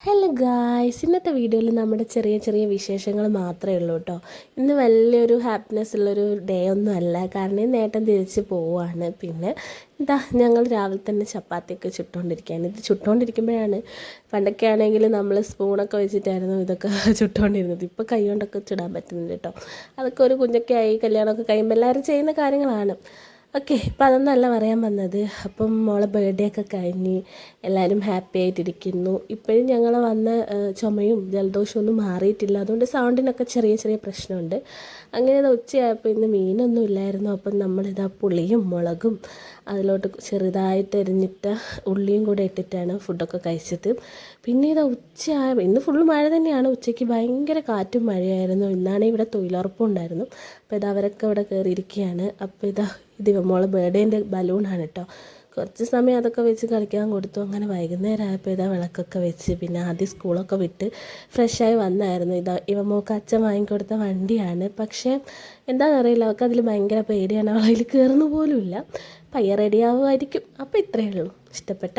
Hello guys, ഇന്നത്തെ വീഡിയോയിൽ നമ്മുടെ ചെറിയ ചെറിയ വിശേഷങ്ങൾ മാത്രമേ ഉള്ളൂ കേട്ടോ. ഇന്ന് വലിയൊരു ഹാപ്പിനെസ് ഉള്ളൊരു ഡേ ഒന്നും അല്ല, കാരണം ഈ നേട്ടം തിരിച്ച് പോവുകയാണ്. പിന്നെ ഞങ്ങൾ രാവിലെ തന്നെ ചപ്പാത്തിയൊക്കെ ചുട്ടുകൊണ്ടിരിക്കുകയാണ്. ഇത് ചുട്ടുകൊണ്ടിരിക്കുമ്പോഴാണ്, പണ്ടൊക്കെ ആണെങ്കിൽ നമ്മൾ സ്പൂണൊക്കെ വെച്ചിട്ടായിരുന്നു ഇതൊക്കെ ചുട്ടുകൊണ്ടിരുന്നത്. ഇപ്പോൾ കൈ കൊണ്ടൊക്കെ ചുടാൻ പറ്റുന്നുണ്ട് കേട്ടോ. അതൊക്കെ ഒരു കുഞ്ഞൊക്കെ ആയി കല്യാണമൊക്കെ കഴിയുമ്പോൾ എല്ലാവരും ചെയ്യുന്ന കാര്യങ്ങളാണ്. ഓക്കെ, ഇപ്പം അതൊന്നല്ല പറയാൻ വന്നത്. അപ്പം മോളെ ബർത്ത്ഡേ ഒക്കെ കഴിഞ്ഞ് എല്ലാവരും ഹാപ്പി ആയിട്ടിരിക്കുന്നു. ഇപ്പോഴും ഞങ്ങൾ വന്ന ചുമയും ജലദോഷവും ഒന്നും മാറിയിട്ടില്ല. അതുകൊണ്ട് സൗണ്ടിനൊക്കെ ചെറിയ ചെറിയ പ്രശ്നമുണ്ട്. അങ്ങനെ ഉച്ചയായപ്പോൾ ഇന്ന് മീനൊന്നും ഇല്ലായിരുന്നു. അപ്പം നമ്മളിതാ പുളിയും മുളകും അതിലോട്ട് ചെറുതായിട്ട് എരിഞ്ഞിട്ട ഉള്ളിയും കൂടെ ഇട്ടിട്ടാണ് ഫുഡൊക്കെ കഴിച്ചത്. പിന്നെ ഇതാ ഉച്ചയായ ഇന്ന് ഫുള്ള് മഴ തന്നെയാണ്. ഉച്ചയ്ക്ക് ഭയങ്കര കാറ്റും മഴയായിരുന്നു. ഇന്നാണെങ്കിൽ ഇവിടെ തൊഴിലുറപ്പും ഉണ്ടായിരുന്നു. അപ്പോൾ ഇതാ അവരൊക്കെ ഇവിടെ കയറിയിരിക്കുകയാണ്. അപ്പോൾ ഇത് മോളെ ബർത്ത്ഡേൻ്റെ ബലൂണാണ് കേട്ടോ. കുറച്ച് സമയം അതൊക്കെ വെച്ച് കളിക്കാൻ കൊടുത്തു. അങ്ങനെ വൈകുന്നേരം ആയപ്പോൾ വിളക്കൊക്കെ വെച്ച് പിന്നെ ആദ്യം സ്കൂളൊക്കെ വിട്ട് ഫ്രഷായി വന്നായിരുന്നു. മോൾക്ക് അച്ഛൻ വാങ്ങിക്കൊടുത്ത വണ്ടിയാണ്. പക്ഷേ എന്താണെന്നറിയില്ല, അവൾക്ക് അതിൽ ഭയങ്കര പേടിയാണ്. അവൾ അതിൽ കയറുന്നു പോലും ഇല്ല. പയ്യെ റെഡിയാവുമായിരിക്കും. അപ്പോൾ ഇത്രയേ ഉള്ളൂ. ഇഷ്ടപ്പെട്ട